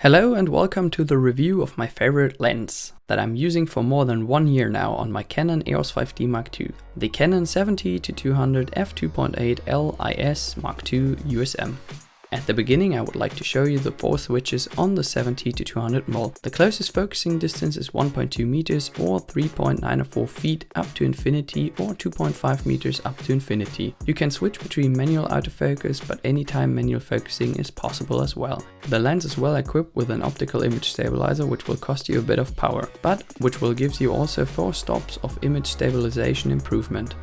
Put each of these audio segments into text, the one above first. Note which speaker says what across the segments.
Speaker 1: Hello and welcome to the review of my favorite lens that I'm using for more than 1 year now on my Canon EOS 5D Mark II, the Canon 70-200 f2.8 L IS II USM. At the beginning I would like to show you the 4 switches on the 70-200mm. The closest focusing distance is 1.2 meters or 3.904 feet up to infinity or 2.5 meters up to infinity. You can switch between manual autofocus, but anytime manual focusing is possible as well. The lens is well equipped with an optical image stabilizer, which will cost you a bit of power, but which will give you also 4 stops of image stabilization improvement.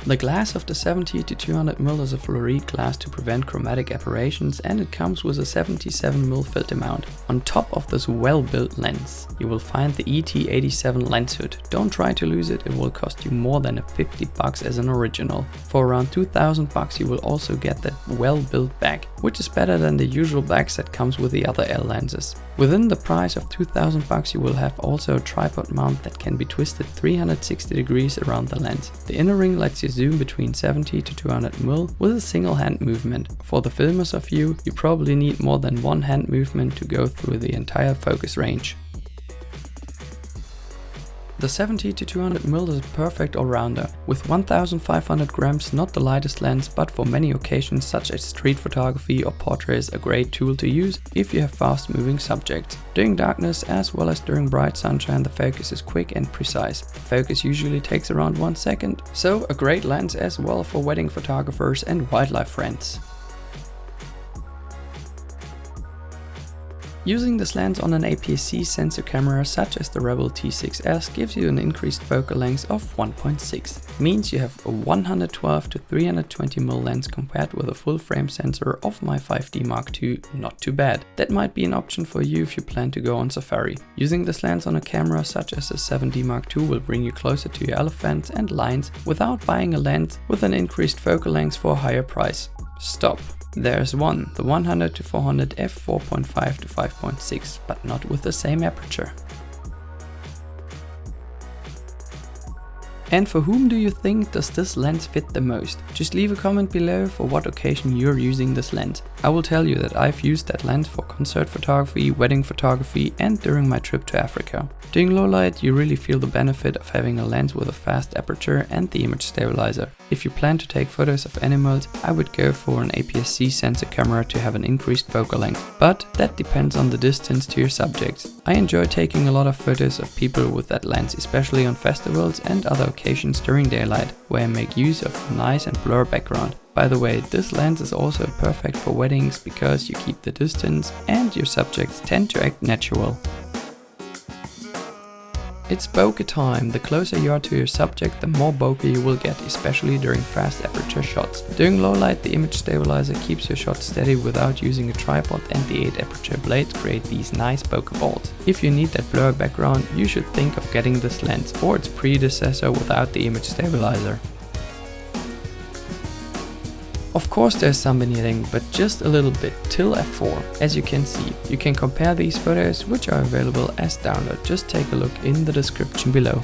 Speaker 1: The glass of the 70-200mm is a fluoride glass to prevent chromatic aberrations, and it comes with a 77mm filter mount. On top of this well-built lens, you will find the ET87 lens hood. Don't try to lose it, it will cost you more than $50 as an original. For around $2,000 you will also get that well-built bag, which is better than the usual bags that comes with the other L lenses. Within the price of $2,000 you will have also a tripod mount that can be twisted 360 degrees around the lens. The inner ring lets you zoom between 70-200mm with a single hand movement. For the filmers of you probably need more than one hand movement to go through the entire focus range. The 70-200mm is a perfect all-rounder. With 1500 grams, not the lightest lens, but for many occasions such as street photography or portraits, a great tool to use if you have fast-moving subjects. During darkness as well as during bright sunshine, the focus is quick and precise. The focus usually takes around 1 second, so a great lens as well for wedding photographers and wildlife friends. Using this lens on an APS-C sensor camera such as the Rebel T6S gives you an increased focal length of 1.6. Means you have a 112-320mm lens compared with a full frame sensor of my 5D Mark II, not too bad. That might be an option for you if you plan to go on safari. Using this lens on a camera such as the 7D Mark II will bring you closer to your elephants and lions without buying a lens with an increased focal length for a higher price. Stop. There's one, the 100-400 f4.5 to 5.6, but not with the same aperture. And for whom do you think does this lens fit the most? Just leave a comment below for what occasion you're using this lens. I will tell you that I've used that lens for concert photography, wedding photography and during my trip to Africa. During low light you really feel the benefit of having a lens with a fast aperture and the image stabilizer. If you plan to take photos of animals, I would go for an APS-C sensor camera to have an increased focal length, but that depends on the distance to your subjects. I enjoy taking a lot of photos of people with that lens, especially on festivals and other occasions during daylight, where I make use of a nice and blur background. By the way, this lens is also perfect for weddings because you keep the distance and your subjects tend to act natural. It's bokeh time. The closer you are to your subject, the more bokeh you will get, especially during fast aperture shots. During low light, the image stabilizer keeps your shot steady without using a tripod, and the 8 aperture blades create these nice bokeh balls. If you need that blur background, you should think of getting this lens or its predecessor without the image stabilizer. Of course there's some vignetting, but just a little bit, till f4. As you can see, you can compare these photos, which are available as download. Just take a look in the description below.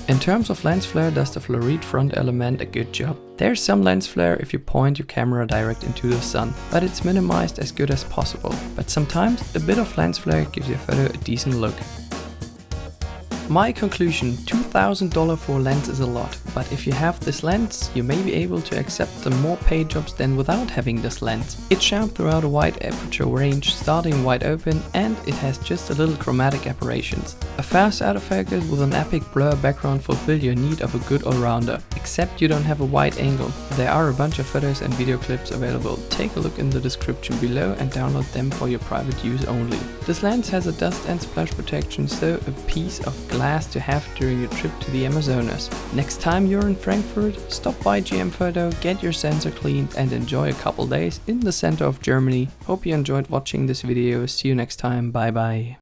Speaker 1: In terms of lens flare, does the fluoride front element a good job? There's some lens flare if you point your camera direct into the sun, but it's minimized as good as possible. But sometimes a bit of lens flare gives your photo a decent look. My conclusion, $2,000 for a lens is a lot, but if you have this lens, you may be able to accept the more paid jobs than without having this lens. It's sharp throughout a wide aperture range, starting wide open, and it has just a little chromatic aberrations. A fast autofocus with an epic blur background fulfill your need of a good all-rounder, except you don't have a wide angle. There are a bunch of photos and video clips available. Take a look in the description below and download them for your private use only. This lens has a dust and splash protection, so a piece of glass to have during your trip to the Amazonas. Next time you're in Frankfurt, stop by GM Photo, get your sensor cleaned and enjoy a couple days in the center of Germany. Hope you enjoyed watching this video. See you next time. Bye bye.